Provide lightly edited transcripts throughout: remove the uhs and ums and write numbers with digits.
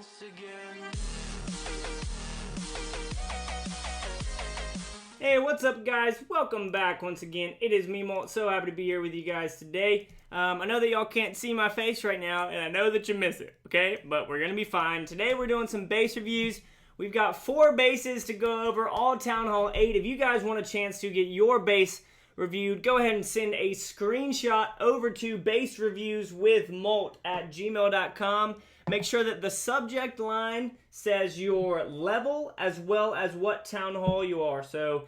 once again. Hey, what's up guys? Welcome back once again. It is me, Molt. So happy to be here with you guys today. I know that y'all can't see my face right now, and I know that you miss it, okay? But we're gonna be fine. Today we're doing some base reviews. We've got 4 bases to go over, all Town Hall 8. If you guys want a chance to get your base reviewed, go ahead and send a screenshot over to basereviewswithmolt@gmail.com. Make sure that the subject line says your level as well as what town hall you are. So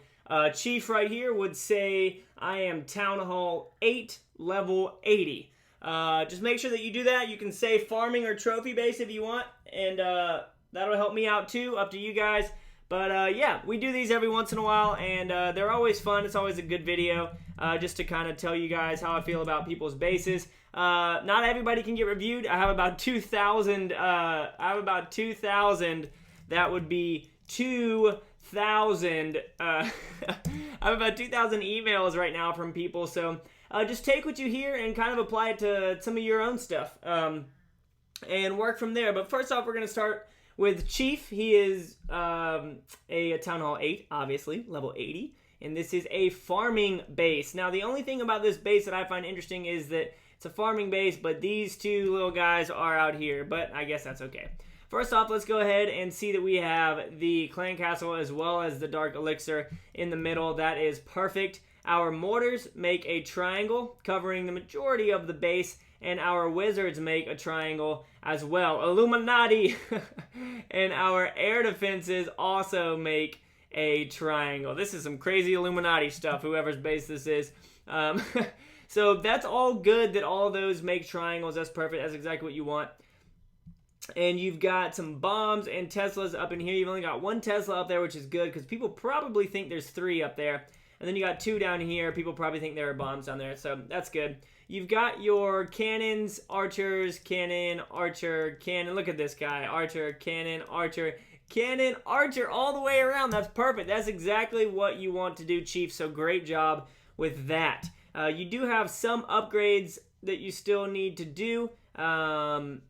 Chief right here would say, I am Town Hall 8, level 80. Just make sure that you do that. You can say farming or trophy base if you want, and that'll help me out too, up to you guys. But yeah, we do these every once in a while, and they're always fun. It's always a good video, just to kind of tell you guys how I feel about people's bases. Not everybody can get reviewed. I have about 2,000. That would be 2,000. I have about 2,000 emails right now from people. So just take what you hear and kind of apply it to some of your own stuff, and work from there. But first off, we're gonna start with Chief. He is a Town Hall 8, obviously, level 80. And this is a farming base. Now, the only thing about this base that I find interesting is that it's a farming base, but these two little guys are out here. But I guess that's okay. First off, let's go ahead and see that we have the clan castle as well as the dark elixir in the middle. That is perfect. Our mortars make a triangle covering the majority of the base, and our wizards make a triangle as well. Illuminati! And our air defenses also make a triangle. This is some crazy Illuminati stuff, whoever's base this is. So that's all good that all those make triangles. That's perfect. That's exactly what you want. And you've got some bombs and Teslas up in here. You've only got 1 Tesla up there, which is good because people probably think there's 3 up there. And then you got 2 down here. People probably think there are bombs down there, so that's good. You've got your cannons, archers, cannon, archer, cannon. Look at this guy. Archer, cannon, archer, cannon, archer, all the way around. That's perfect. That's exactly what you want to do, Chief, so great job with that. You do have some upgrades that you still need to do. The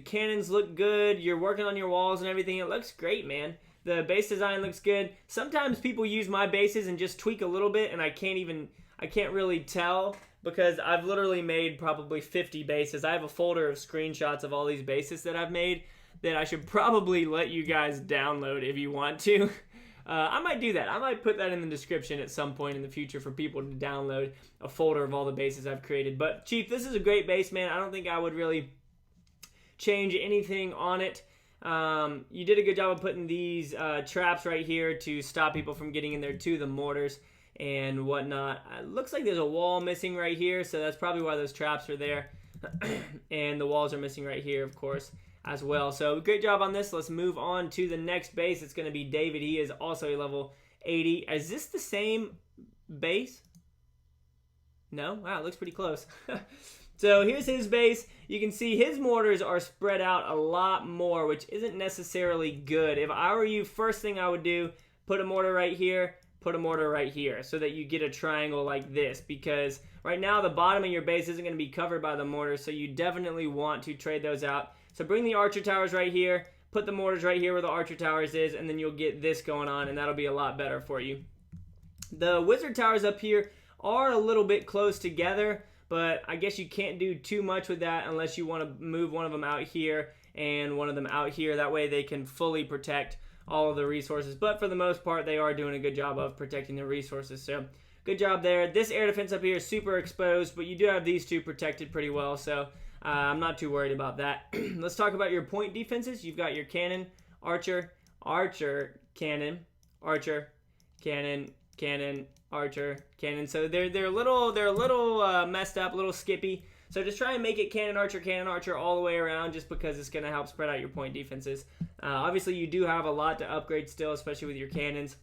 cannons look good. You're working on your walls and everything. It looks great, man. The base design looks good. Sometimes people use my bases and just tweak a little bit, and I can't really tell because I've literally made probably 50 bases. I have a folder of screenshots of all these bases that I've made that I should probably let you guys download if you want to. I might do that. I might put that in the description at some point in the future for people to download a folder of all the bases I've created. But Chief, this is a great base, man. I don't think I would really change anything on it. You did a good job of putting these traps right here to stop people from getting in there to the mortars and whatnot. It looks like there's a wall missing right here, so that's probably why those traps are there. And the walls are missing right here, of course, as well. So great job on this. Let's move on to the next base. It's going to be David. He is also a level 80. Is this the same base? No? Wow, it looks pretty close. So here's his base. You can see his mortars are spread out a lot more, which isn't necessarily good. If I were you, first thing I would do, put a mortar right here, put a mortar right here, so that you get a triangle like this, because right now the bottom of your base isn't going to be covered by the mortars, so you definitely want to trade those out. So bring the archer towers right here, put the mortars right here where the archer towers is, and then you'll get this going on, and that'll be a lot better for you. The wizard towers up here are a little bit close together, but I guess you can't do too much with that unless you want to move one of them out here and one of them out here. That way they can fully protect all of the resources. But for the most part, they are doing a good job of protecting the resources. So good job there. This air defense up here is super exposed, but you do have these two protected pretty well. So I'm not too worried about that. Let's talk about your point defenses. You've got your cannon, archer, archer, cannon, archer, cannon, cannon, archer, cannon. So they're a little messed up, a little skippy. So just try and make it cannon, archer all the way around, just because it's going to help spread out your point defenses. Obviously, you do have a lot to upgrade still, especially with your cannons.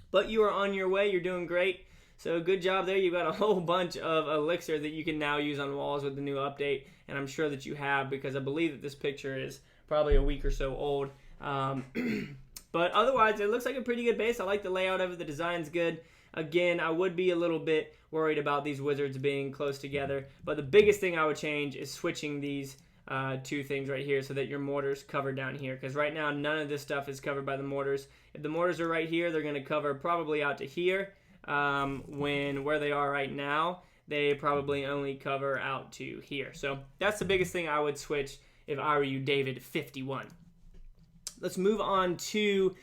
But you are on your way. You're doing great. So good job there. You've got a whole bunch of elixir that you can now use on walls with the new update. And I'm sure that you have, because I believe that this picture is probably a week or so old. But otherwise, it looks like a pretty good base. I like the layout of it. The design's good. Again, I would be a little bit worried about these wizards being close together. But the biggest thing I would change is switching these two things right here so that your mortar's covered down here, because right now none of this stuff is covered by the mortars. If the mortars are right here, they're going to cover probably out to here, when where they are right now, they probably only cover out to here. So that's the biggest thing I would switch if I were you, David 51. Let's move on to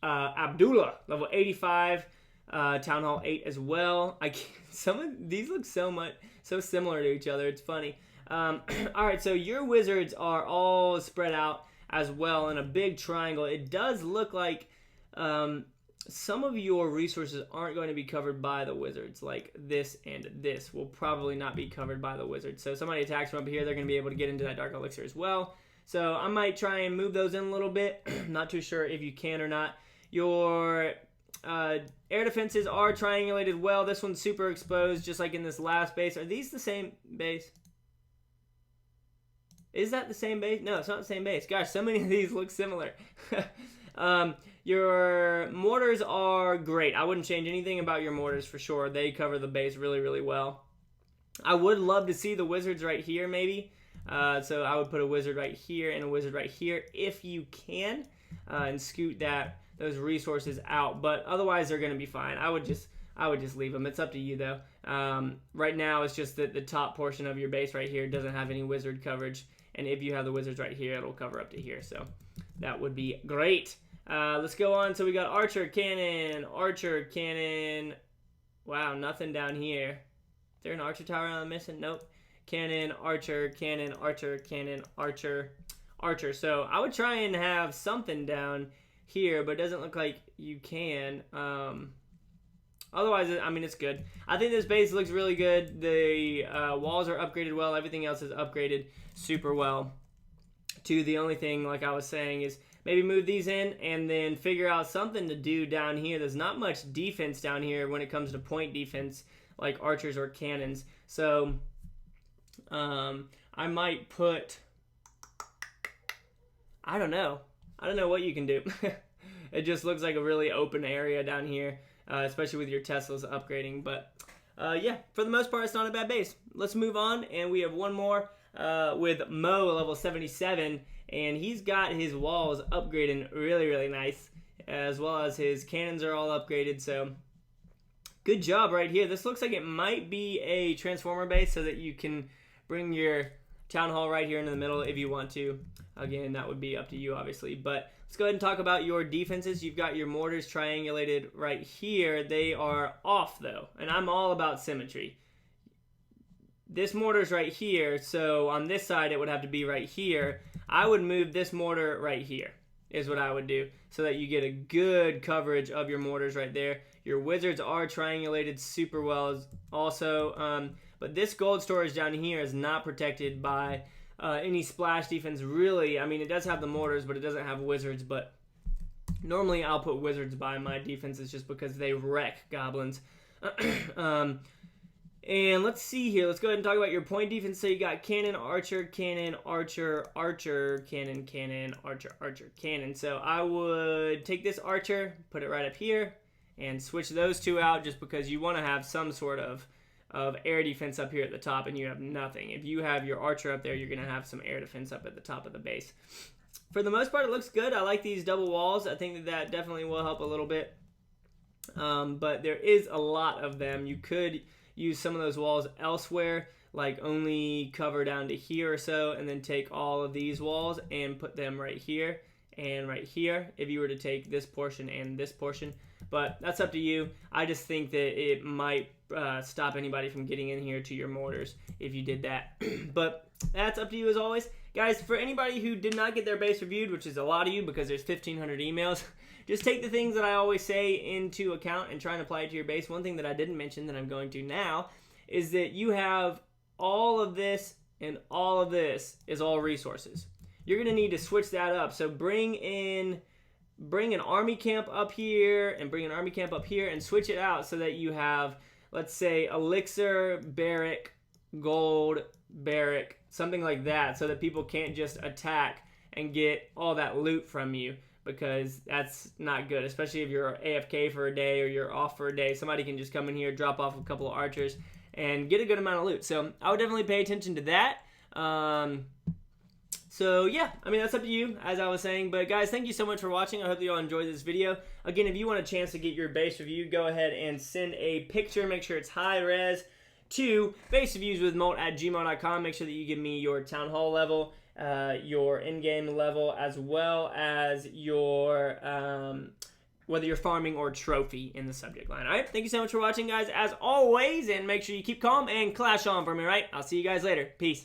Abdullah, level 85, Town Hall 8 as well. Some of these look so similar to each other. It's funny. All right, so your wizards are all spread out as well in a big triangle. It does look like some of your resources aren't going to be covered by the wizards, like this and this will probably not be covered by the wizards. So somebody attacks from up here, they're going to be able to get into that dark elixir as well. So I might try and move those in a little bit. Not too sure if you can or not. Your air defenses are triangulated well. This one's super exposed, just like in this last base. Are these the same base? Is that the same base? No, it's not the same base. Gosh, so many of these look similar. Your mortars are great. I wouldn't change anything about your mortars for sure. They cover the base really, really well. I would love to see the wizards right here maybe. So I would put a wizard right here and a wizard right here if you can, and scoot those resources out. But otherwise they're going to be fine. I would just leave them. It's up to you though. Right now it's just that the top portion of your base right here doesn't have any wizard coverage. And if you have the wizards right here, it'll cover up to here. So that would be great. Let's go on. So we got archer, cannon. Wow, nothing down here. Is there an archer tower I'm missing? Nope. Cannon, archer, archer. So I would try and have something down here, but it doesn't look like you can. Otherwise, I mean, it's good. I think this base looks really good. The walls are upgraded well. Everything else is upgraded super well. The only thing, like I was saying, is maybe move these in and then figure out something to do down here. There's not much defense down here when it comes to point defense, like archers or cannons. So I might put, I don't know what you can do. It just looks like a really open area down here, especially with your Teslas upgrading. But yeah, for the most part, it's not a bad base. Let's move on, and we have one more with Mo, level 77, and he's got his walls upgraded really, really nice, as well as his cannons are all upgraded. So good job right here. This looks like it might be a transformer base, so that you can bring your town hall right here into the middle if you want to. Again, that would be up to you, obviously. But let's go ahead and talk about your defenses. You've got your mortars triangulated right here. They are off, though, and I'm all about symmetry. This mortar's right here, so on this side it would have to be right here. I would move this mortar right here, is what I would do, so that you get a good coverage of your mortars right there. Your wizards are triangulated super well also, but this gold storage down here is not protected by any splash defense, really. I mean, it does have the mortars, but it doesn't have wizards. But normally I'll put wizards by my defenses just because they wreck goblins. And let's see here. Let's go ahead and talk about your point defense. So you got cannon, archer, cannon, archer, archer, cannon, cannon, archer, archer, cannon. So I would take this archer, put it right up here, and switch those two out just because you want to have some sort of air defense up here at the top, and you have nothing. If you have your archer up there, you're going to have some air defense up at the top of the base. For the most part, it looks good. I like these double walls. I think that definitely will help a little bit. But there is a lot of them. You could use some of those walls elsewhere, like only cover down to here or so, and then take all of these walls and put them right here and right here if you were to take this portion and this portion. But that's up to you. I just think that it might stop anybody from getting in here to your mortars if you did that. But that's up to you as always. Guys, for anybody who did not get their base reviewed, which is a lot of you because there's 1,500 emails, just take the things that I always say into account and try and apply it to your base. One thing that I didn't mention that I'm going to now is that you have all of this, and all of this is all resources. You're going to need to switch that up. So bring an army camp up here and bring an army camp up here and switch it out so that you have, let's say, elixir, barrack, gold, barrack, something like that, so that people can't just attack and get all that loot from you, because that's not good, especially if you're AFK for a day or you're off for a day. Somebody can just come in here, drop off a couple of archers, and get a good amount of loot. So I would definitely pay attention to that. So yeah, I mean, that's up to you, as I was saying. But guys, thank you so much for watching. I hope you all enjoyed this video. Again, if you want a chance to get your base review, go ahead and send a picture. Make sure it's high res to basereviewswithmolt@gmail.com. Make sure that you give me your town hall level, your in-game level, as well as your whether you're farming or trophy in the subject line. All right, thank you so much for watching, guys, as always, and make sure you keep calm and clash on for me, right? I'll see you guys later. Peace.